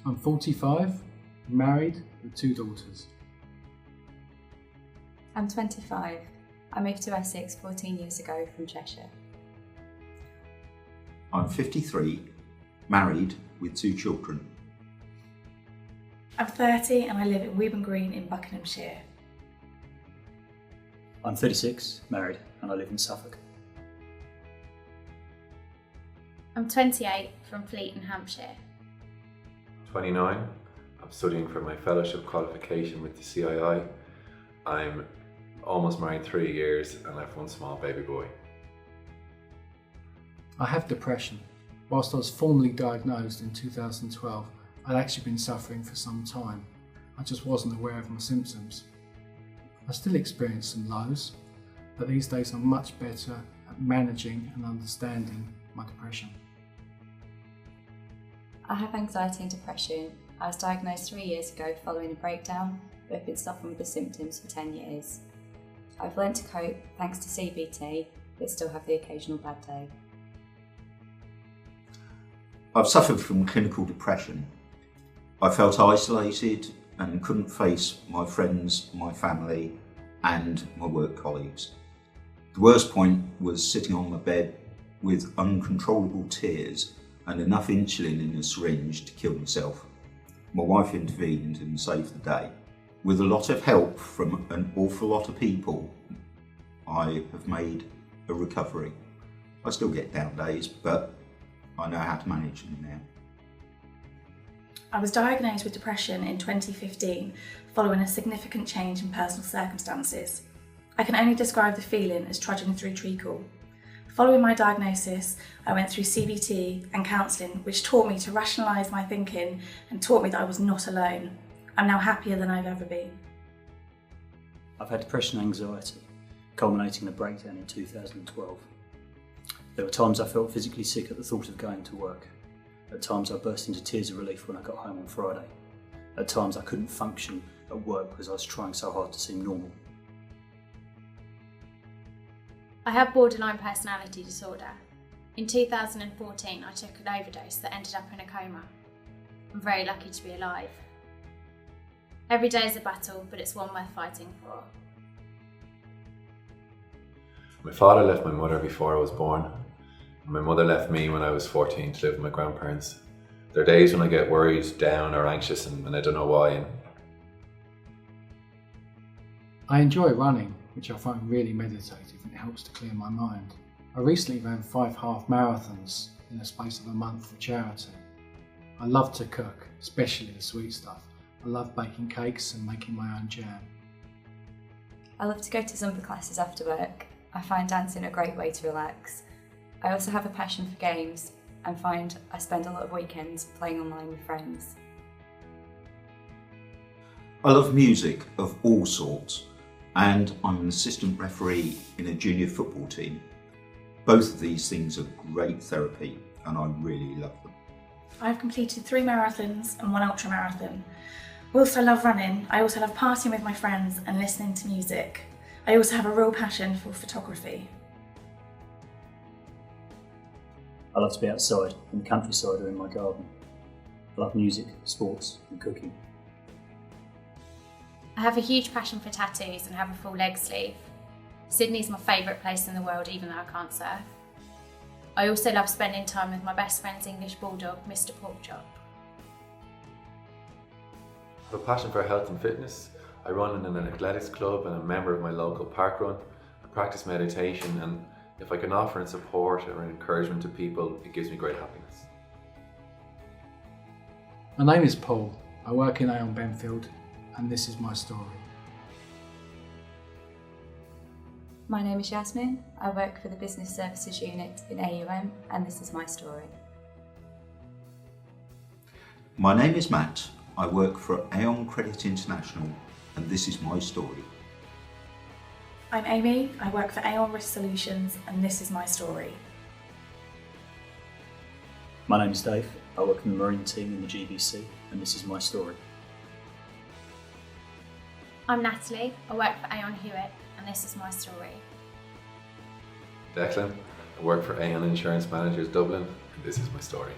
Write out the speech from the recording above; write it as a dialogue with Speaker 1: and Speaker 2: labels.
Speaker 1: I'm 45, married with 2 daughters.
Speaker 2: I'm 25. I moved to Essex 14 years ago from Cheshire.
Speaker 3: I'm 53, married with 2 children.
Speaker 4: I'm 30 and I live in Wheaton Green in Buckinghamshire.
Speaker 5: I'm 36, married, and I live in Suffolk.
Speaker 6: I'm 28 from Fleet in Hampshire.
Speaker 7: 29. I'm studying for my fellowship qualification with the CII. I'm almost married 3 years and I have 1 small baby boy.
Speaker 1: I have depression. Whilst I was formally diagnosed in 2012, I'd actually been suffering for some time. I just wasn't aware of my symptoms. I still experience some lows, but these days I'm much better at managing and understanding my depression.
Speaker 2: I have anxiety and depression. I was diagnosed 3 years ago following a breakdown, but I've been suffering with the symptoms for 10 years. I've learnt to cope thanks to CBT, but still have the occasional bad day.
Speaker 3: I've suffered from clinical depression. I felt isolated and couldn't face my friends, my family and my work colleagues. The worst point was sitting on my bed with uncontrollable tears and enough insulin in a syringe to kill myself. My wife intervened and saved the day. With a lot of help from an awful lot of people, I have made a recovery. I still get down days, but I know how to manage them now.
Speaker 4: I was diagnosed with depression in 2015 following a significant change in personal circumstances. I can only describe the feeling as trudging through treacle. Following my diagnosis, I went through CBT and counselling, which taught me to rationalise my thinking and taught me that I was not alone. I'm now happier than I've ever been.
Speaker 5: I've had depression and anxiety, culminating in a breakdown in 2012. There were times I felt physically sick at the thought of going to work. At times I burst into tears of relief when I got home on Friday. At times I couldn't function at work because I was trying so hard to seem normal.
Speaker 6: I have borderline personality disorder. In 2014, I took an overdose that ended up in a coma. I'm very lucky to be alive. Every day is a battle, but it's one worth fighting for.
Speaker 7: My father left my mother before I was born. My mother left me when I was 14 to live with my grandparents. There are days when I get worried, down or anxious and I don't know why.
Speaker 1: I enjoy running, which I find really meditative and it helps to clear my mind. I recently ran 5 half marathons in the space of a month for charity. I love to cook, especially the sweet stuff. I love baking cakes and making my own jam.
Speaker 2: I love to go to Zumba classes after work. I find dancing a great way to relax. I also have a passion for games and find I spend a lot of weekends playing online with friends.
Speaker 3: I love music of all sorts and I'm an assistant referee in a junior football team. Both of these things are great therapy and I really love them.
Speaker 4: I've completed 3 marathons and 1 ultra marathon. Whilst I love running, I also love partying with my friends and listening to music. I also have a real passion for photography.
Speaker 5: I love to be outside, in the countryside or in my garden. I love music, sports and cooking.
Speaker 6: I have a huge passion for tattoos and have a full leg sleeve. Sydney's my favourite place in the world, even though I can't surf. I also love spending time with my best friend's English bulldog, Mr. Porkchop.
Speaker 7: I have a passion for health and fitness. I run in an athletics club and I'm a member of my local park run. I practice meditation and if I can offer and support or encouragement to people, it gives me great happiness.
Speaker 1: My name is Paul. I work in Aon Benfield and this is my story.
Speaker 2: My name is Yasmin. I work for the Business Services Unit in AUM and this is my story.
Speaker 3: My name is Matt. I work for Aon Credit International and this is my story.
Speaker 4: I'm Amy. I work for Aon Risk Solutions and this is my story.
Speaker 5: My name is Dave. I work in the marine team in the GBC and this is my story.
Speaker 6: I'm Natalie. I work for Aon Hewitt and this is my story.
Speaker 7: Declan, I work for Aon Insurance Managers Dublin and this is my story.